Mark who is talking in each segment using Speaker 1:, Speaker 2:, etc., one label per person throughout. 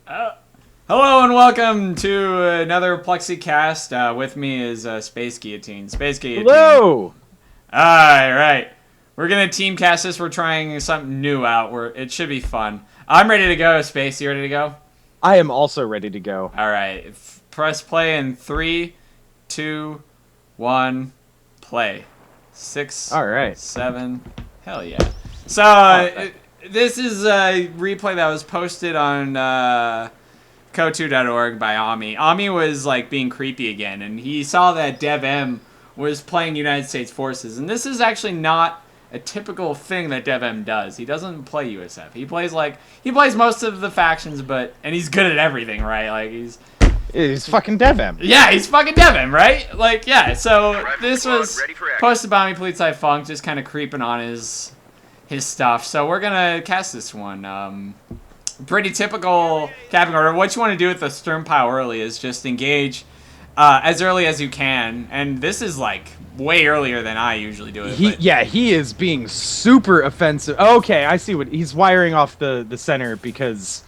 Speaker 1: Hello and welcome to another PlexiCast. With me is Space Guillotine. Space Guillotine.
Speaker 2: Hello!
Speaker 1: Alright. We're going to team cast this. We're trying something new out. It should be fun. I'm ready to go, Space. You ready to go?
Speaker 2: I am also ready to go.
Speaker 1: Alright. Press play in 3, 2, 1, play. 6,
Speaker 2: Alright.
Speaker 1: 7, hell yeah. So, this is a replay that was posted on co2.org by Ami. Ami was like being creepy again, and he saw that Devm was playing United States forces, and this is actually not a typical thing that Devm does. He doesn't play USF. He plays most of the factions, and he's good at everything, right? Like he's
Speaker 2: fucking Devm.
Speaker 1: Yeah, he's fucking Devm, right? Like, yeah, so this was posted by Amipolizeifunk, just kind of creeping on his stuff. So we're gonna cast this one. Pretty typical capping order. What you want to do with the stern pile early is just engage as early as you can, and this is like way earlier than I usually do it.
Speaker 2: He is being super offensive. Okay, I see what he's wiring off the center because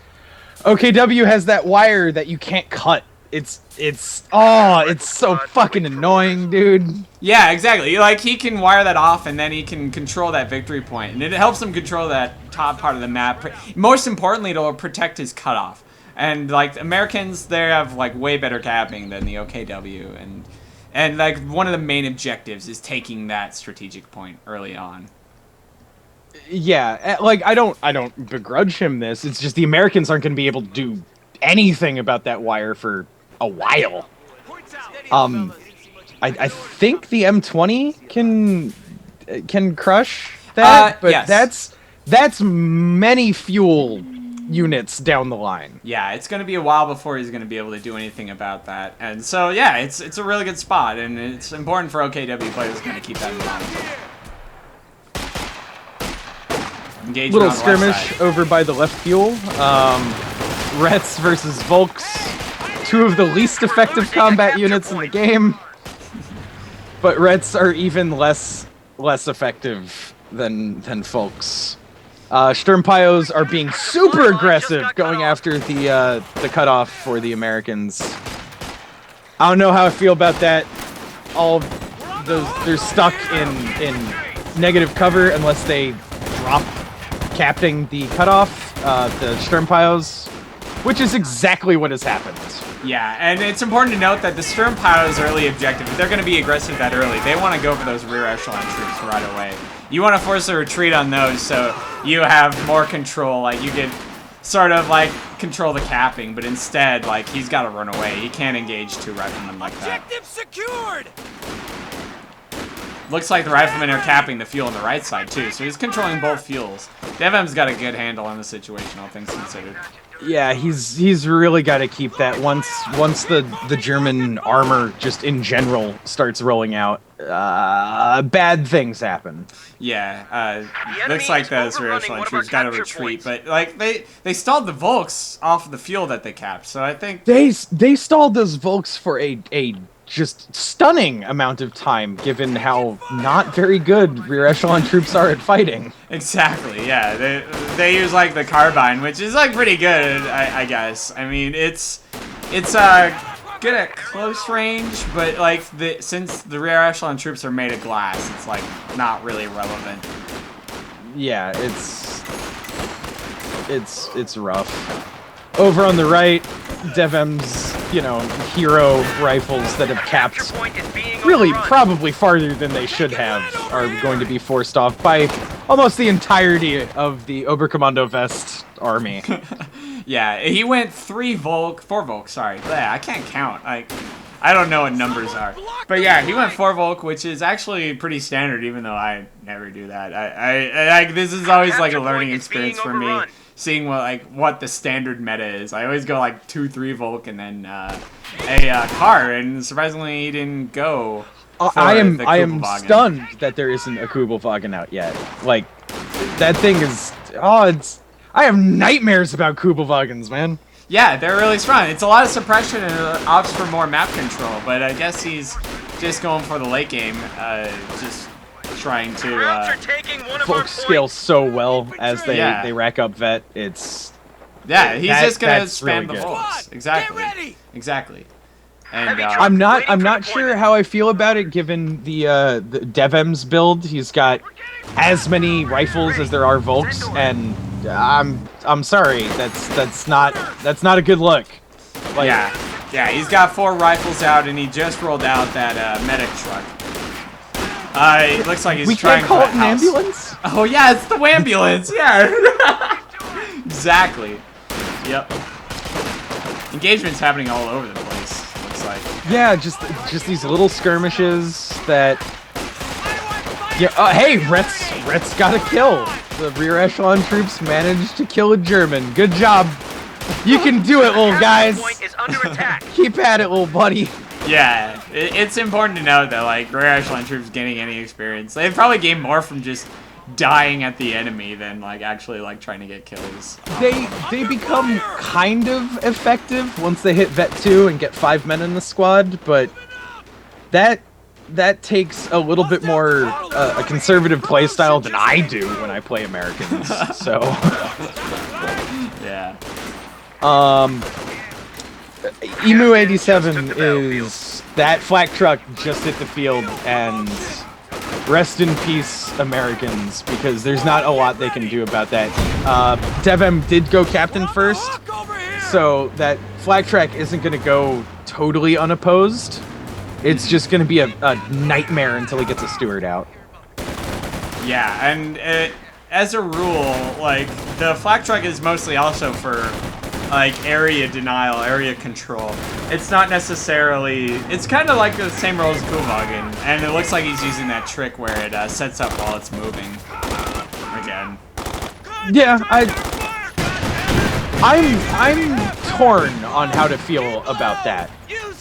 Speaker 2: OKW has that wire that you can't cut. It's so fucking annoying, dude.
Speaker 1: Yeah, exactly. Like, he can wire that off, and then he can control that victory point, and it helps him control that top part of the map. Most importantly, it'll protect his cutoff. And, like, Americans, they have, like, way better capping than the OKW, and like, one of the main objectives is taking that strategic point early on.
Speaker 2: Yeah, like, I don't begrudge him this. It's just the Americans aren't going to be able to do anything about that wire for a while. I think the M20 can crush that, but
Speaker 1: yes.
Speaker 2: that's many fuel units down the line.
Speaker 1: Yeah, it's going to be a while before he's going to be able to do anything about that. And so, yeah, it's a really good spot, and it's important for OKW players to kind of keep that in mind. Engagement
Speaker 2: Little
Speaker 1: on the
Speaker 2: skirmish
Speaker 1: left side.
Speaker 2: over by the left fuel. Rets versus Volks, two of the least effective combat units in the game. But Rets are even less effective than Volks. Sturmpyos are being super aggressive, going after the cutoff for the Americans. I don't know how I feel about that. They're stuck in negative cover unless they drop capping the cutoff, the Sturmpyos, which is exactly what has happened.
Speaker 1: Yeah, and it's important to note that the Stern Pile's early objective, if they're going to be aggressive that early, they want to go for those rear echelon troops right away. You want to force a retreat on those so you have more control, like you can sort of like control the capping, but instead, like, he's got to run away. He can't engage two riflemen like that.
Speaker 3: Objective secured!
Speaker 1: Looks like the riflemen are capping the fuel on the right side too, so he's controlling both fuels. Devm's got a good handle on the situation, all things considered.
Speaker 2: Yeah, he's really got to keep that once the German armor just in general starts rolling out. Bad things happen.
Speaker 1: Yeah, looks like those rear echelon troops got to retreat, but like they stalled the Volks off of the fuel that they capped, so I think
Speaker 2: they stalled those Volks for a just stunning amount of time, given how not very good rear echelon troops are at fighting.
Speaker 1: Exactly, yeah. They use like the carbine, which is like pretty good, I guess. I mean, it's good at close range, but like since the rear echelon troops are made of glass, it's like not really relevant.
Speaker 2: Yeah, it's rough. Over on the right, Devm's, hero rifles that have capped really probably farther than they should have are going to be forced off by almost the entirety of the Oberkommando West army.
Speaker 1: Yeah, he went 4 Volk, sorry. Yeah, I can't count. I don't know what numbers are. But yeah, he went 4 Volk, which is actually pretty standard, even though I never do that. This is always like a learning experience for me, seeing what the standard meta is. I always go like 2-3 Volk and then a car, and surprisingly he didn't go.
Speaker 2: I am stunned that there isn't a Kubelwagen out yet. Like, that thing is I have nightmares about Kubelwagens, man.
Speaker 1: Yeah, they're really strong. It's a lot of suppression and it opts for more map control, but I guess he's just going for the late game, just trying to...
Speaker 2: Folks scale so well as they rack up vet. It's
Speaker 1: Yeah, he's just gonna
Speaker 2: that's
Speaker 1: spam
Speaker 2: really
Speaker 1: the
Speaker 2: good.
Speaker 1: volks. Exactly. Exactly. And
Speaker 2: I'm not sure how I feel about it given the Devm's build. He's got as many rifles as there are Volks, and I'm sorry, that's not a good look. Like,
Speaker 1: yeah, he's got 4 rifles out, and he just rolled out that medic truck. It looks like he's trying to
Speaker 2: call it an ambulance.
Speaker 1: Oh yeah, it's the wambulance. Yeah. Exactly. Yep. Engagement's happening all over the place. Looks like.
Speaker 2: Yeah, just these little skirmishes that. Yeah. Hey, Rhett's got a kill. The rear echelon troops managed to kill a German. Good job. You can do it, little guys. Keep at it, little buddy.
Speaker 1: Yeah, it's important to note that like rear echelon troops getting any experience, they probably gain more from just dying at the enemy than like actually like trying to get kills.
Speaker 2: They become kind of effective once they hit Vet 2 and get 5 men in the squad, but that takes a little bit more a conservative playstyle than I do when I play Americans. So
Speaker 1: yeah.
Speaker 2: Emu87 is that flak truck just hit the field, and rest in peace, Americans, because there's not a lot they can do about that. Devm did go captain first, so that flak track isn't going to go totally unopposed. It's just going to be a nightmare until he gets a steward out.
Speaker 1: Yeah, and as a rule, like, the flak truck is mostly also for like area denial, area control. It's not necessarily, it's kind of like the same role as Guvagen, and it looks like he's using that trick where it sets up while it's moving again.
Speaker 2: Yeah, I'm torn on how to feel about that.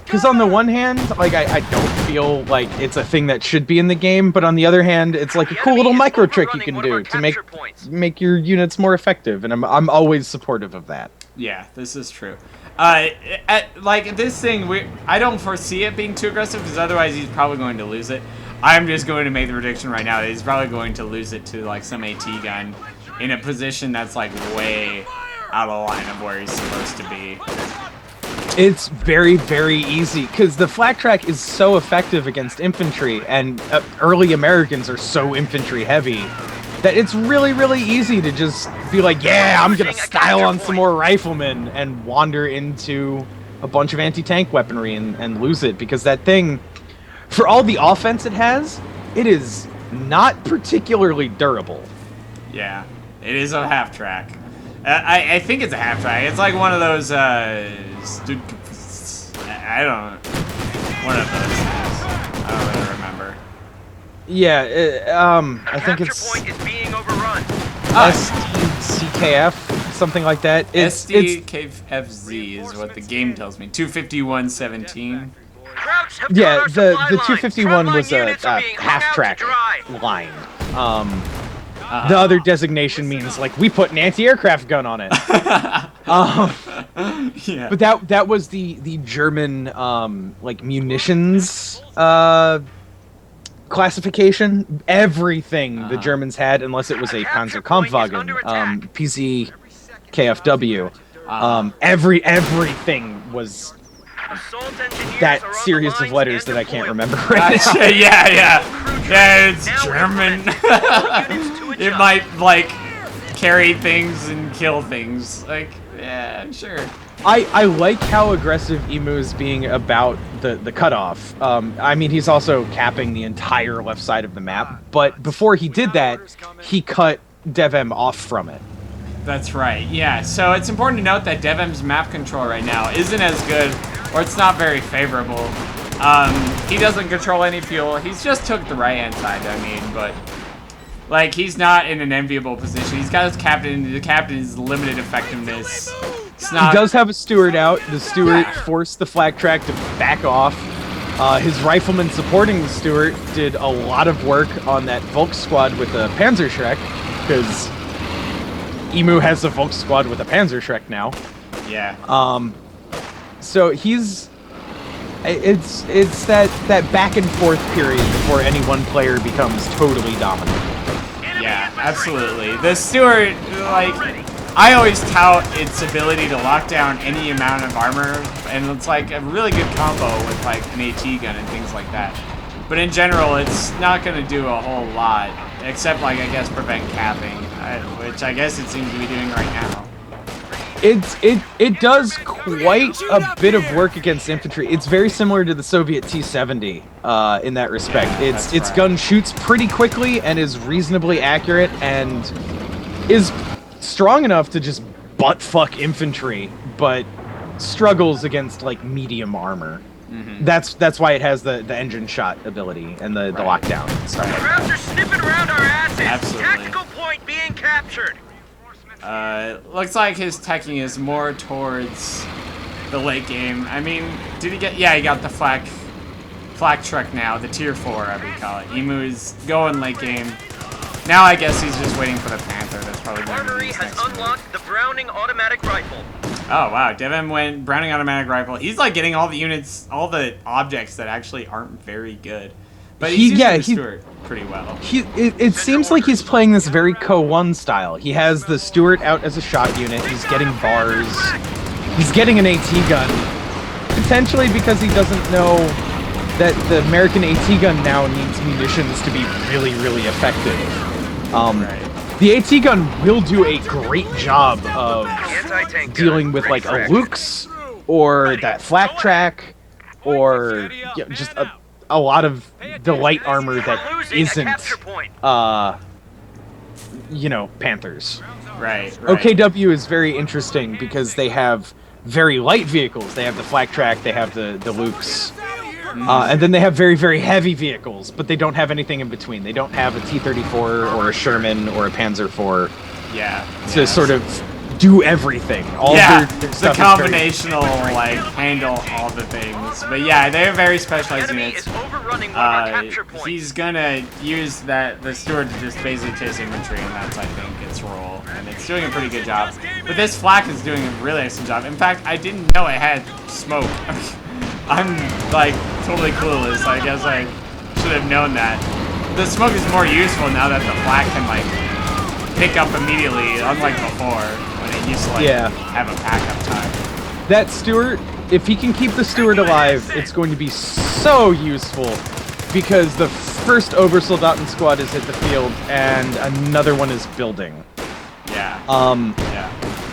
Speaker 2: Because on the one hand, like, I don't feel like it's a thing that should be in the game, but on the other hand, it's like a cool little micro trick you can do to make your units more effective, and I'm always supportive of that.
Speaker 1: Yeah, this is true. Like, this thing, I don't foresee it being too aggressive, because otherwise he's probably going to lose it. I'm just going to make the prediction right now that he's probably going to lose it to, like, some AT gun in a position that's, like, way out of line of where he's supposed to be.
Speaker 2: It's very, very easy, because the flak track is so effective against infantry, and early Americans are so infantry heavy, that it's really, really easy to just be like, yeah, I'm gonna style on some more riflemen, and wander into a bunch of anti-tank weaponry and lose it, because that thing, for all the offense it has, it is not particularly durable.
Speaker 1: Yeah, it is a half track. I think it's a half track. It's like one of those, I don't know. One of those things. I don't really remember.
Speaker 2: Yeah, I think it's SDCKF, something like that.
Speaker 1: SDKFZ is what the game tells me. 251-17.
Speaker 2: Yeah, the 251 was a half-track line. The other designation means, like, we put an anti-aircraft gun on it.
Speaker 1: Yeah.
Speaker 2: But that was the German, like, munitions classification. Everything the Germans had, unless it was a Panzerkampfwagen, PZKFW. Everything was that series of letters that I can't remember right now.
Speaker 1: Yeah, it's German. It might, like, carry things and kill things. Like, yeah, sure.
Speaker 2: I like how aggressive Emu is being about the cutoff. I mean, he's also capping the entire left side of the map, but before he did that, he cut Devm off from it.
Speaker 1: That's right, yeah. So it's important to note that Devm's map control right now isn't as good, or it's not very favorable. He doesn't control any fuel. He's just took the right-hand side, I mean, but, like, he's not in an enviable position. He's got his captain. The captain's limited effectiveness. It's not...
Speaker 2: He does have a steward out. The steward forced the flak track to back off. His riflemen supporting the steward did a lot of work on that Volk squad with a Panzerschreck, because Emu has a Volk squad with a Panzerschreck now.
Speaker 1: Yeah.
Speaker 2: So he's... It's that back and forth period before any one player becomes totally dominant.
Speaker 1: Yeah, absolutely. The steward, like, I always tout its ability to lock down any amount of armor, and it's like a really good combo with like an AT gun and things like that. But in general, it's not going to do a whole lot, except like I guess prevent capping, which I guess it seems to be doing right now.
Speaker 2: It does quite a bit of work against infantry. It's very similar to the Soviet T-70 in that respect. Its gun shoots pretty quickly and is reasonably accurate and is strong enough to just butt fuck infantry, but struggles against like medium armor. Mm-hmm. That's why it has the engine shot ability and the lockdown.
Speaker 3: Crowds are sniffing around our asses.
Speaker 1: Absolutely.
Speaker 3: Tactical point being captured.
Speaker 1: Looks like his teching is more towards the late game. I mean, did he get... Yeah, he got the flak truck now, the tier 4, I would call it. Emu is going late game. Now I guess he's just waiting for the Panther. That's probably going to be
Speaker 3: Armory
Speaker 1: his
Speaker 3: has
Speaker 1: next
Speaker 3: unlocked the Browning automatic rifle.
Speaker 1: Oh, wow. Devm went Browning automatic rifle. He's like getting all the units, all the objects that actually aren't very good. But he's using the Stuart pretty well.
Speaker 2: It seems like he's playing this very Co-1 style. He has the Stuart out as a shot unit. He's getting bars. He's getting an AT gun. Potentially because he doesn't know that the American AT gun now needs munitions to be really, really effective. The AT gun will do a great job of dealing with like a Luke's or that Flak track or just a lot of the light armor that isn't, you know, Panthers.
Speaker 1: Right.
Speaker 2: OKW is very interesting because they have very light vehicles. They have the Flak track, they have the Luke's. And then they have very, very heavy vehicles, but they don't have anything in between. They don't have a T-34 or a Sherman or a Panzer IV to sort of do everything. All their
Speaker 1: the combinational, like, handle all the things. But yeah, they have very specialized units. He's gonna use the Stuart to just basically chase infantry, and that's, I think, its role. And it's doing a pretty good job. But this Flak is doing a really excellent job. In fact, I didn't know it had smoke. I'm, like, totally clueless. I guess I should have known that. The smoke is more useful now that the Flak can, like, pick up immediately, unlike before, when it used to, like, have a backup time.
Speaker 2: That Stuart, if he can keep the Stuart alive, it's going to be so useful, because the first Obersoldaten squad has hit the field, and another one is building.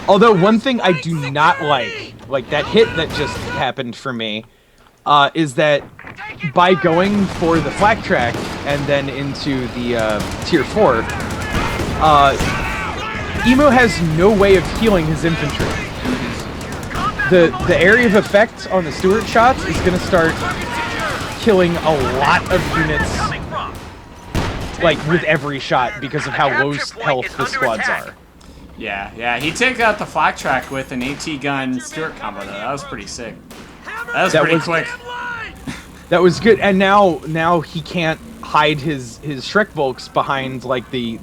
Speaker 2: Although one thing I do not like that hit that just happened for me, is that by going for the Flak track and then into the tier 4, Emu has no way of healing his infantry. The area of effect on the Stuart shots is going to start killing a lot of units, like, with every shot because of how low health the squads are.
Speaker 1: Yeah, he took out the Flak track with an AT gun Stuart combo, though. That was pretty sick. That was pretty quick.
Speaker 2: That was good, and now he can't hide his Shrek Volks behind, like, the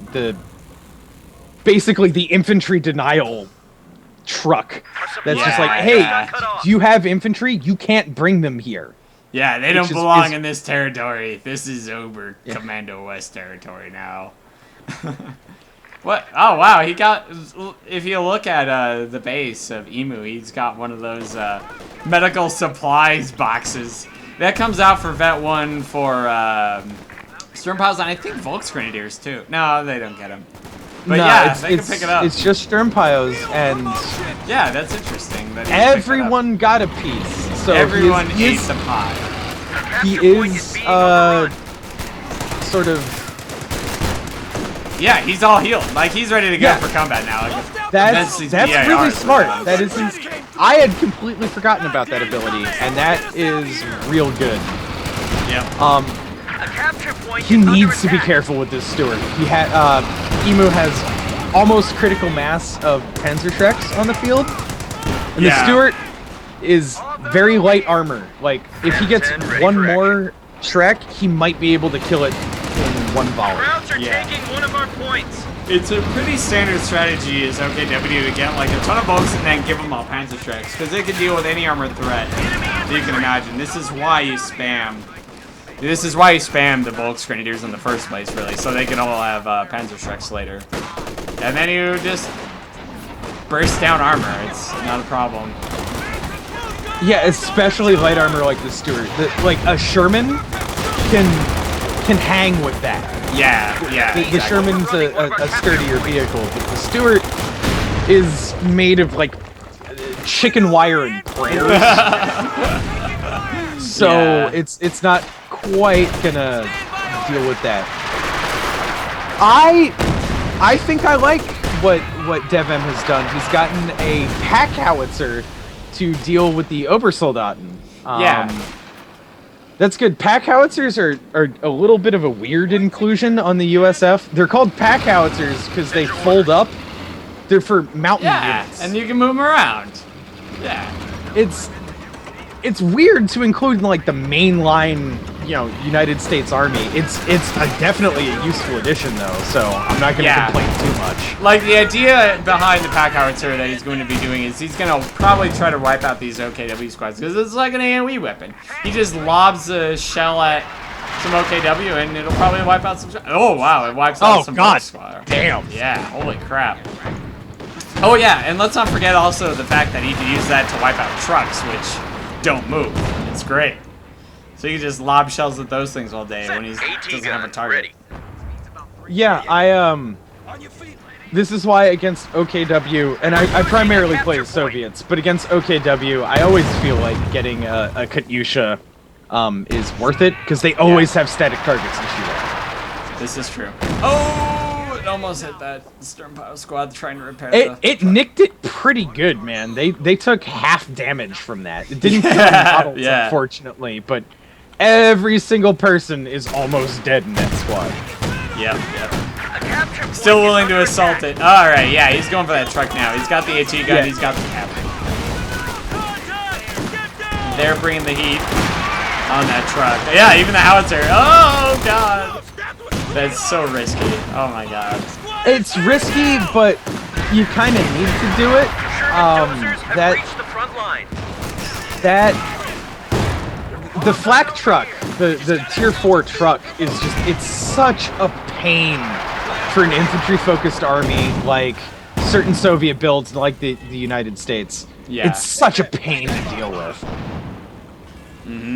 Speaker 2: basically the infantry denial truck. That's just like, hey, do you have infantry? You can't bring them here.
Speaker 1: Yeah, they don't belong in this territory. This is Ober Commando West territory now. What? Oh, wow, he got... If you look at the base of Emu, he's got one of those medical supplies boxes. That comes out for Vet 1 for Sturmpiles, and I think Volksgrenadiers, too. No, they don't get them. But yeah, they can pick it up.
Speaker 2: It's just Sturmpiles, and...
Speaker 1: Yeah, that's interesting. That
Speaker 2: everyone got a piece. So
Speaker 1: everyone ate the pie.
Speaker 2: He is, sort of...
Speaker 1: Yeah, he's all healed. Like, he's ready to go for combat now. Like,
Speaker 2: that's really smart. That is... I had completely forgotten about that ability, and that is real good. He needs to be careful with this Stuart. Emu has almost critical mass of Panzer Shreks on the field, and the Stuart is very light armor. Like, if he gets one more Shrek, he might be able to kill it in one volley.
Speaker 3: Crowds are taking one of our points.
Speaker 1: It's a pretty standard strategy is OKW to get like a ton of Volks and then give them all Panzer Shreks, because they can deal with any armored threat that you can imagine. This is why you spam the Volksgrenadiers in the first place, really, so they can all have Panzer Shreks later. And then you just burst down armor. It's not a problem.
Speaker 2: Yeah, especially light armor like the Stuart. Like a Sherman can hang with that.
Speaker 1: Yeah.
Speaker 2: The
Speaker 1: Exactly.
Speaker 2: Sherman's a sturdier vehicle, but the Stuart is made of like chicken wire and prayers. So
Speaker 1: Yeah.
Speaker 2: it's not quite gonna deal with that. I think I like what Devm has done. He's gotten a pack howitzer to deal with the Obersoldaten.
Speaker 1: Yeah.
Speaker 2: That's good. Pack howitzers are a little bit of a weird inclusion on the USF. They're called pack howitzers because they fold up. They're for mountain
Speaker 1: Yeah,
Speaker 2: units.
Speaker 1: and you can move them around. Yeah.
Speaker 2: It's weird to include in like the mainline, United States Army. It's definitely a useful addition though, so I'm not going to complain too much.
Speaker 1: Like, the idea behind the pack howitzer that he's going to be doing is he's going to probably try to wipe out these OKW squads, because it's like an AoE weapon. He just lobs a shell at some OKW, and it'll probably wipe out some... Oh, wow, it wipes out some
Speaker 2: God.
Speaker 1: squad.
Speaker 2: Damn.
Speaker 1: Yeah, holy crap. Oh, yeah, and let's not forget also the fact that he can use that to wipe out trucks, which don't move. It's great. So you can just lob shells at those things all day when he doesn't have a target.
Speaker 2: Yeah, this is why against OKW, and I primarily play as Soviets, but against OKW, I always feel like getting a Katyusha is worth it, because they always have static targets to shoot at.
Speaker 1: This is true. Oh, it almost hit that Sternpile squad trying to repair
Speaker 2: It nicked it pretty good, man. They took half damage from that. It didn't kill any models,
Speaker 1: Yeah.
Speaker 2: unfortunately, but every single person is almost dead in that squad.
Speaker 1: Yep. Still willing to assault it. Alright, yeah, he's going for that truck now. He's got the AT gun,
Speaker 2: Yeah.
Speaker 1: he's got the cap. They're bringing the heat on that truck. Yeah, even the howitzer. Oh, God. That's so risky. Oh, my God.
Speaker 2: It's risky, but you kind of need to do it. The Flak truck, the tier 4 truck is it's such a pain for an infantry-focused army like certain Soviet builds like the United States.
Speaker 1: Yeah.
Speaker 2: It's such a pain to deal with.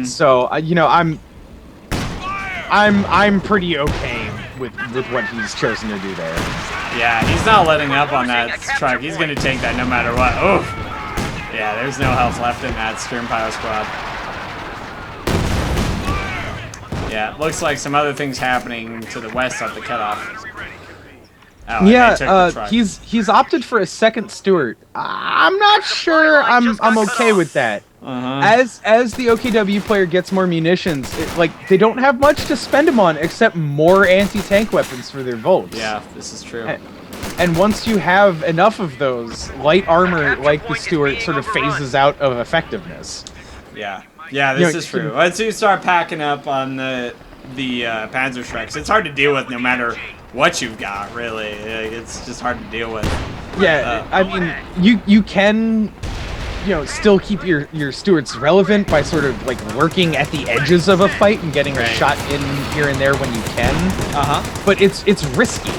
Speaker 2: So, I'm pretty okay with what he's chosen to do there.
Speaker 1: Yeah, he's not letting up on that truck. He's going to take that no matter what. Oof. Yeah, there's no health left in that Sternpile squad. Yeah, it looks like some other things happening to the west of the cutoff. Oh, and they took the truck.
Speaker 2: he's opted for a second Stuart. I'm not sure I'm okay with that. As the OKW player gets more munitions, they don't have much to spend them on except more anti-tank weapons for their Volks.
Speaker 1: Yeah, this is true.
Speaker 2: And once you have enough of those, light armor like the Stuart sort of phases out of effectiveness.
Speaker 1: Yeah, this is true. Once you start packing up on the Panzer Shreks, it's hard to deal with no matter what you've got, really. It's just hard to deal with.
Speaker 2: Yeah, I mean, you can, still keep your Stuarts relevant by sort of lurking at the edges of a fight and getting a shot in here and there when you can. But it's risky.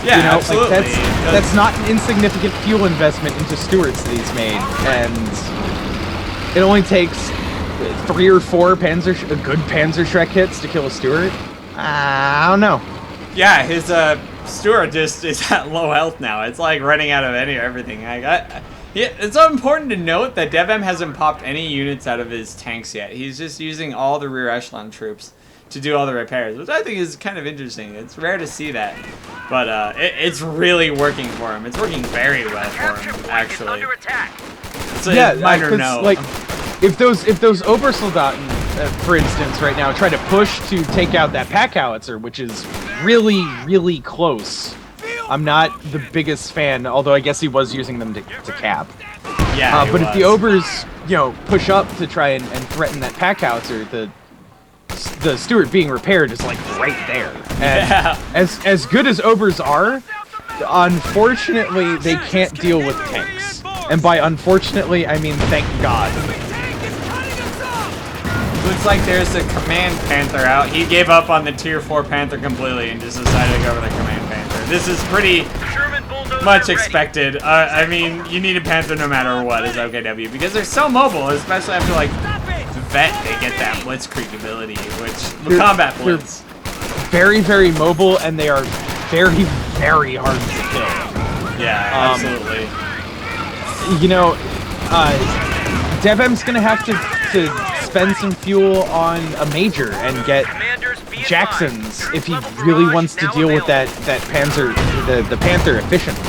Speaker 1: Yeah, absolutely.
Speaker 2: That's not an insignificant fuel investment into Stuarts that he's made, and it only takes 3 or 4 good Panzer Shrek hits to kill a Stuart. I don't know.
Speaker 1: Yeah, his Stuart just is at low health now. It's like running out of everything. It's so important to note that Devm hasn't popped any units out of his tanks yet. He's just using all the rear echelon troops to do all the repairs, which I think is kind of interesting. It's rare to see that, but it's really working for him. It's working very well for him, actually. It's a minor note.
Speaker 2: If those Obersoldaten, for instance, right now try to push to take out that pack howitzer, which is really, really close. I'm not the biggest fan, although I guess he was using them to cap.
Speaker 1: Yeah,
Speaker 2: but if the Obers, push up to try and threaten that pack howitzer, the Stuart being repaired is right there. And as good as Obers are, unfortunately they can't deal with tanks. And by unfortunately, I mean thank God.
Speaker 1: Looks like there's a command Panther out. He gave up on the tier 4 Panther completely and just decided to go for the command Panther. This is pretty much expected. I mean, you need a Panther no matter what as OKW because they're so mobile, especially after like Vet, they get that blitzkrieg ability, which the combat blitz.
Speaker 2: Very, very mobile, and they are very, very hard to kill.
Speaker 1: Yeah, absolutely.
Speaker 2: You know, Devm's gonna have to spend some fuel on a major and get Jacksons if he really wants to deal with that Panther, the Panther efficiently.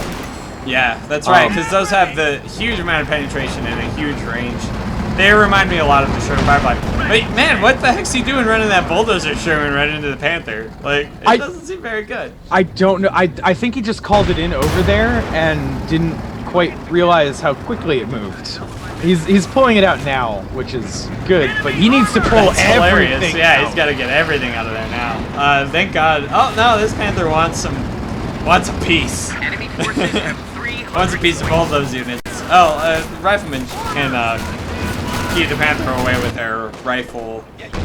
Speaker 1: Yeah, that's right, because those have the huge amount of penetration and a huge range. They remind me a lot of the Sherman Firefly. But man, what the heck's he doing running that bulldozer Sherman right into the Panther? Like, it doesn't seem very good.
Speaker 2: I don't know. I think he just called it in over there and didn't quite realize how quickly it moved. He's pulling it out now, which is good, but he needs to pull everything.
Speaker 1: Yeah,
Speaker 2: out.
Speaker 1: he's got to get everything out of there now. Thank God. Oh no, this Panther wants a piece.
Speaker 3: Enemy forces have 300
Speaker 1: Wants a piece of both those units. Oh, Rifleman can keep the Panther away with her rifle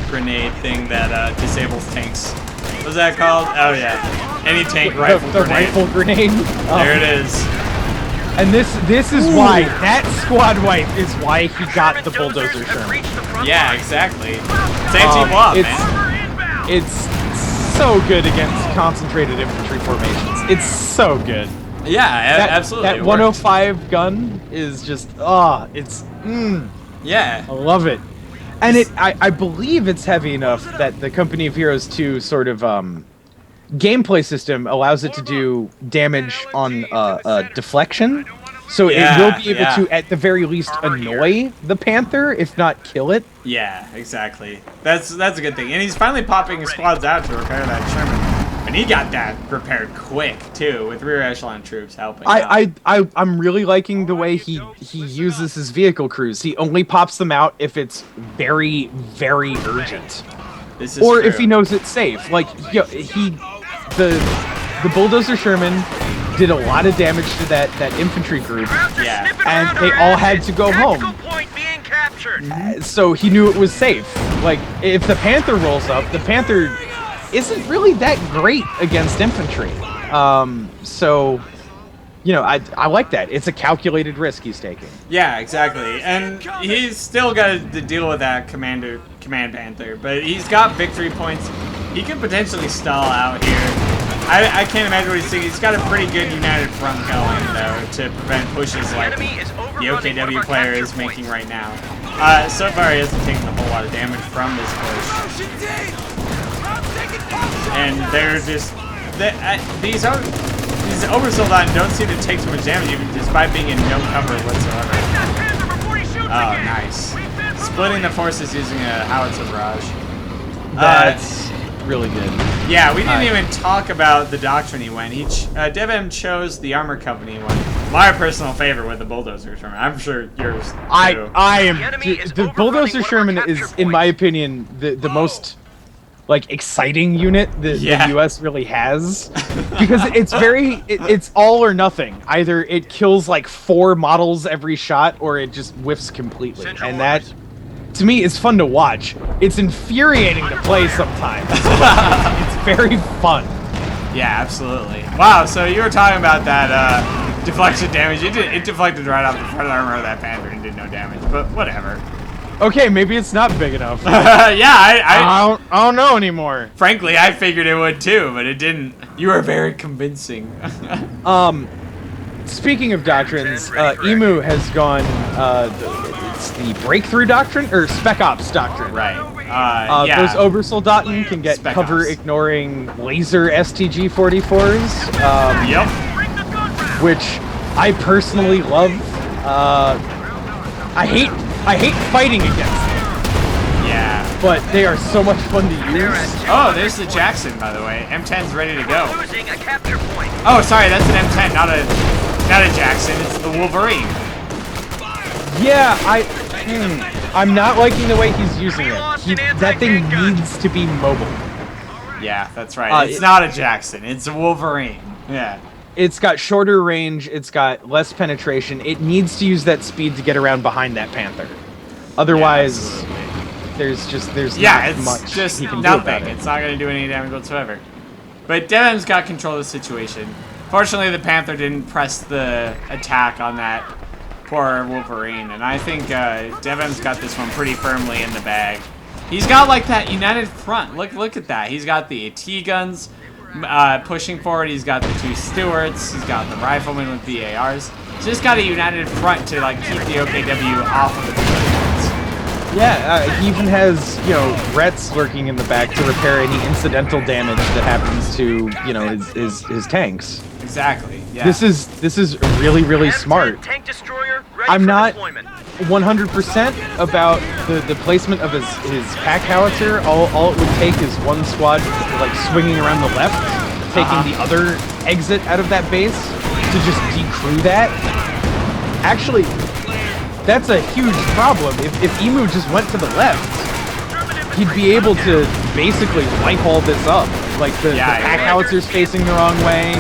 Speaker 1: grenade thing that disables tanks. What's that called? Oh yeah, any tank rifle
Speaker 2: the
Speaker 1: grenade.
Speaker 2: rifle grenade.
Speaker 1: There it is.
Speaker 2: And this is why that squad wipe is why he got the bulldozer Sherman.
Speaker 1: Yeah, exactly. It's anti-blob, man.
Speaker 2: It's so good against concentrated infantry formations. It's so good.
Speaker 1: Yeah, absolutely.
Speaker 2: That 105 gun is just
Speaker 1: yeah.
Speaker 2: I love it. And I believe it's heavy enough that the Company of Heroes 2 sort of gameplay system allows it to do damage on deflection. So it will be able to, at the very least, annoy the Panther, if not kill it.
Speaker 1: Yeah, exactly. That's a good thing. And he's finally popping squads out to repair that Sherman. And he got that repaired quick, too, with rear echelon troops helping out.
Speaker 2: I'm really liking the way he uses his vehicle crews. He only pops them out if it's very, very urgent.
Speaker 1: This is
Speaker 2: or
Speaker 1: true.
Speaker 2: if he knows it's safe. Like, the bulldozer Sherman did a lot of damage to that infantry group.
Speaker 1: Yeah.
Speaker 2: And they all had to go home. So he knew it was safe. Like, if the Panther rolls up, the Panther isn't really that great against infantry. So, you know, I like that. It's a calculated risk he's taking.
Speaker 1: Yeah, exactly. And he's still got to deal with that command Panther, but he's got victory points. He could potentially stall out here. I can't imagine what he's thinking. He's got a pretty good united front going, though, to prevent pushes like the OKW player is making right now. So far, he hasn't taken a whole lot of damage from this push. And they're just... These oversold don't seem to take too much damage, even despite being in no cover whatsoever. Oh, nice. Splitting the forces using a howitzer barrage.
Speaker 2: That's really good.
Speaker 1: Yeah, we didn't even talk about the doctrine he went. Devm chose the armor company one. My personal favorite with the bulldozer Sherman. I'm sure yours too.
Speaker 2: I am. The bulldozer Sherman is, in my opinion, the most like exciting unit the US really has, because it's it's all or nothing. Either it kills like 4 models every shot, or it just whiffs completely, and that, to me, is fun to watch. It's infuriating to play sometimes. It's very fun.
Speaker 1: Yeah, absolutely. Wow, so you were talking about that deflection damage. It deflected right off the front armor of that Panther and did no damage, but whatever.
Speaker 2: Okay, maybe it's not big enough.
Speaker 1: Yeah,
Speaker 2: I don't know anymore.
Speaker 1: Frankly, I figured it would too, but it didn't. You were very convincing.
Speaker 2: Speaking of doctrines, Emu has gone, it's the Breakthrough Doctrine, or Spec Ops Doctrine.
Speaker 1: Right.
Speaker 2: Yeah. Those Obersoldaten can get
Speaker 1: Spec
Speaker 2: cover
Speaker 1: Ops.
Speaker 2: ignoring laser STG-44s.
Speaker 1: Yep.
Speaker 2: Which I personally love. I hate fighting against them.
Speaker 1: Yeah.
Speaker 2: But they are so much fun to use.
Speaker 1: Oh, there's the Jackson, by the way. M10's ready to go.
Speaker 3: Losing a capture point.
Speaker 1: Oh, sorry, that's an M10, not a Jackson. It's the Wolverine.
Speaker 2: Yeah, I'm not liking the way he's using it. That thing needs to be mobile.
Speaker 1: Yeah, that's right. It's not a Jackson. It's a Wolverine. Yeah.
Speaker 2: It's got shorter range. It's got less penetration. It needs to use that speed to get around behind that Panther. Otherwise, there's not much
Speaker 1: just
Speaker 2: he can
Speaker 1: nothing.
Speaker 2: do about it.
Speaker 1: It's not going to do any damage whatsoever. But Devm's got control of the situation. Fortunately, the Panther didn't press the attack on that poor Wolverine, and I think Devm's got this one pretty firmly in the bag. He's got like that united front. Look at that. He's got the AT guns pushing forward. He's got the 2 Stewarts. He's got the riflemen with the ARs. He's just got a united front to like keep the OKW off of the platforms.
Speaker 2: Yeah, he even has, you know, Rets lurking in the back to repair any incidental damage that happens to, you know, his tanks.
Speaker 1: Exactly. Yeah.
Speaker 2: This is really smart.
Speaker 3: Tank destroyer ready
Speaker 2: I'm
Speaker 3: for
Speaker 2: not
Speaker 3: deployment.
Speaker 2: 100% about the placement of his pack howitzer. All it would take is one squad like swinging around the left, taking the other exit out of that base to just decrew that. Actually, that's a huge problem. If Emu just went to the left, he'd be able to basically wipe all this up. Like the pack howitzer's facing the wrong way.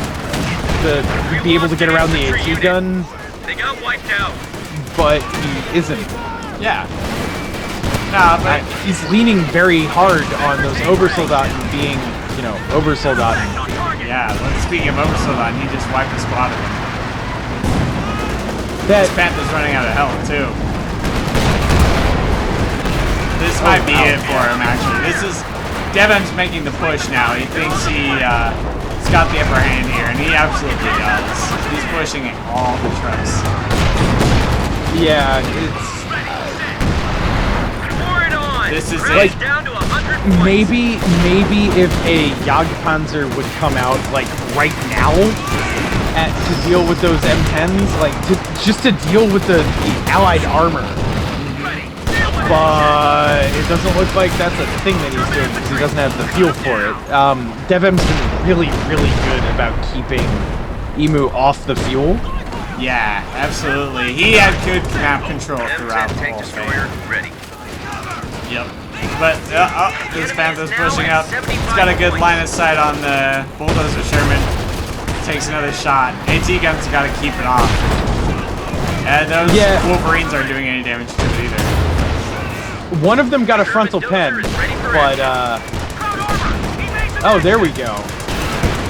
Speaker 2: He'd be able to get around the AT gun.
Speaker 3: They got wiped out.
Speaker 2: But he isn't.
Speaker 1: Yeah. Nah, but
Speaker 2: he's leaning very hard on those Obersoldaten being, you know, Obersoldaten.
Speaker 1: Yeah, speaking of Obersoldaten, he just wiped the squad of them.
Speaker 2: That
Speaker 1: Panther's running out of health too. This might be it for him, actually. This is Devm's making the push now. He thinks he's got the upper hand here, and he absolutely does. He's pushing all the trucks.
Speaker 2: Yeah, it's
Speaker 1: this is
Speaker 2: like
Speaker 1: it.
Speaker 3: Down to 100 points.
Speaker 2: maybe if a Jagdpanzer would come out like right now to deal with those M10s, like just to deal with the allied armor. But it doesn't look like that's a thing that he's doing because he doesn't have the feel for it. Devm's been really good about keeping Emu off the fuel.
Speaker 1: Yeah, absolutely. He had good map control throughout the
Speaker 3: tank
Speaker 1: whole
Speaker 3: destroyer
Speaker 1: thing.
Speaker 3: ready.
Speaker 1: Yep. But this Panther's pushing up. He's got a good line of sight on the bulldozer Sherman. Takes another shot. AT guns got to keep it off. And those Wolverines aren't doing any damage to it either.
Speaker 2: One of them got a frontal pen, but oh, there we go.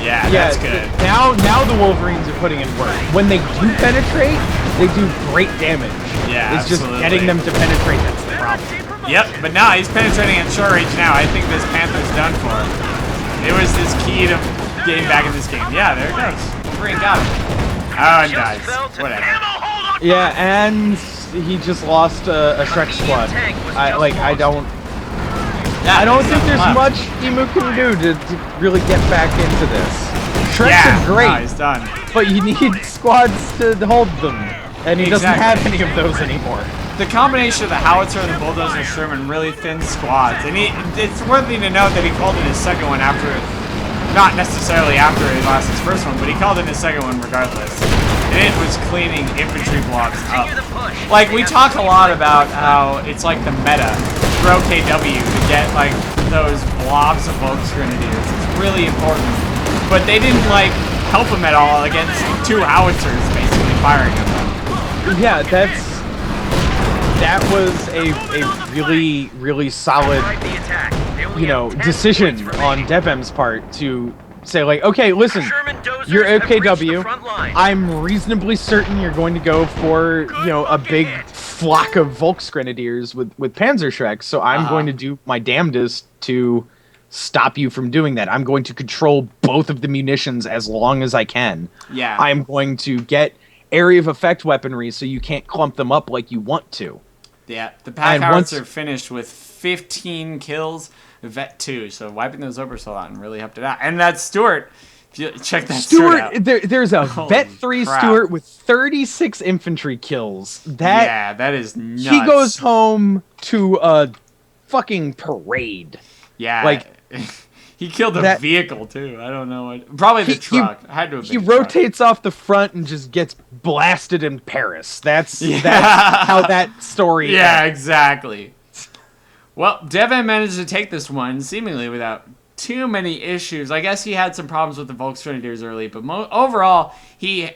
Speaker 1: Yeah, that's good.
Speaker 2: Now the Wolverines are putting in work. When they do penetrate, they do great damage.
Speaker 1: Yeah,
Speaker 2: it's just getting them to penetrate that's the problem.
Speaker 1: Yep, but now he's penetrating at short range now. I think this Panther's done for. It was his key to getting back in this game. Yeah, there it goes. Wolverine got him. Oh, and dies. Whatever.
Speaker 2: Yeah, and he just lost a Shrek squad. I don't think there's much Emu can do to really get back into this. Shreks are great,
Speaker 1: no, he's done.
Speaker 2: but you need squads to hold them, and he doesn't have any of those anymore.
Speaker 1: The combination of the howitzer and the bulldozer Sherman really thins squads, and it's worthy to note that he called in his second one after, not necessarily after he lost his first one, but he called in his second one regardless. And it was cleaning infantry blocks up. Like, we talk a lot about how it's like the meta for OKW to get like those blobs of Volksgrenadiers. It's really important. But they didn't like help him at all against 2 howitzers basically firing at them.
Speaker 2: Yeah, that was a really solid, you know, decision on Devm's part to say like, okay, listen, you're OKW. I'm reasonably certain you're going to go for, you know, a big flock of Volksgrenadiers with Panzerschrecks, so I'm going to do my damnedest to stop you from doing that. I'm going to control both of the munitions as long as I can.
Speaker 1: Yeah.
Speaker 2: I'm going to get area of effect weaponry so you can't clump them up like you want to.
Speaker 1: Yeah, the pack howitzer finished with 15 kills, Vet 2, so wiping those Obersoldaten really helped it out. And that Stewart, if you check that Stewart out.
Speaker 2: There's a Vet 3
Speaker 1: crap.
Speaker 2: Stewart with 36 infantry kills.
Speaker 1: That is nuts.
Speaker 2: He goes home to a fucking parade.
Speaker 1: Yeah,
Speaker 2: like
Speaker 1: he killed a vehicle too. I don't know what. Probably the truck. Had to have been.
Speaker 2: He rotates off the front and just gets blasted in Paris. That's how that story.
Speaker 1: Yeah,
Speaker 2: ends.
Speaker 1: Exactly. Well, Devm managed to take this one seemingly without too many issues. I guess he had some problems with the Volksgrenadiers early, but overall,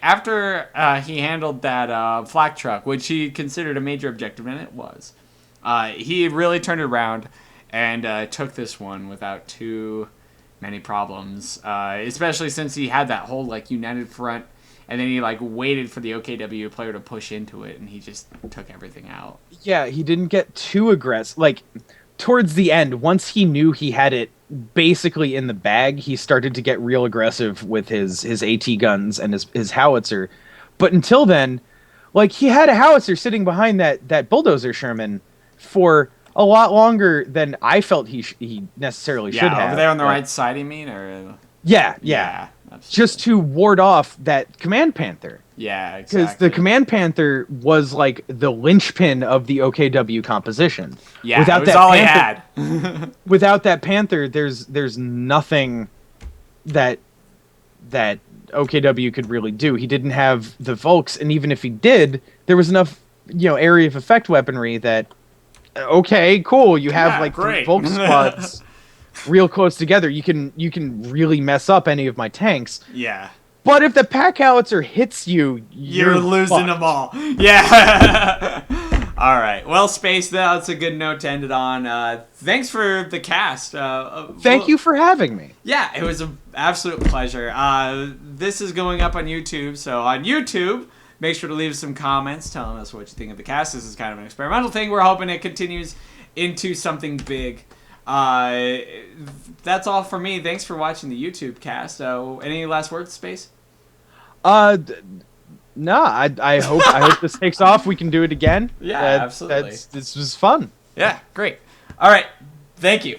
Speaker 1: after he handled that flak truck, which he considered a major objective, and it was, he really turned it around and took this one without too many problems, especially since he had that whole like united front, and then he like waited for the OKW player to push into it, and he just took everything out.
Speaker 2: Yeah, he didn't get too aggressive. Like, towards the end, once he knew he had it basically in the bag, he started to get real aggressive with his AT guns and his howitzer. But until then, like, he had a howitzer sitting behind that bulldozer Sherman for a lot longer than I felt he necessarily should have.
Speaker 1: Over there on the right side, you mean? Or
Speaker 2: Yeah.
Speaker 1: Absolutely.
Speaker 2: Just to ward off that Command Panther.
Speaker 1: Yeah, exactly.
Speaker 2: Because the Command Panther was like the linchpin of the OKW composition.
Speaker 1: Yeah, it was all he had.
Speaker 2: Without that Panther, there's nothing that OKW could really do. He didn't have the Volks, and even if he did, there was enough, area of effect weaponry that, okay, cool, you have like
Speaker 1: great.
Speaker 2: 3 Volk squads real close together. You can really mess up any of my tanks.
Speaker 1: Yeah.
Speaker 2: But if the pack howitzer hits you, you're
Speaker 1: losing
Speaker 2: fucked.
Speaker 1: them all. Yeah. All right. Well, Space, that's a good note to end it on. Thanks for the cast.
Speaker 2: Thank you for having me.
Speaker 1: Yeah, it was an absolute pleasure. This is going up on YouTube, so on YouTube, make sure to leave some comments telling us what you think of the cast. This is kind of an experimental thing. We're hoping it continues into something big. That's all for me. Thanks for watching the YouTube cast. Any last words, Space?
Speaker 2: No, I hope this takes off. We can do it again.
Speaker 1: Yeah, absolutely.
Speaker 2: This was fun.
Speaker 1: Yeah, great. All right. Thank you.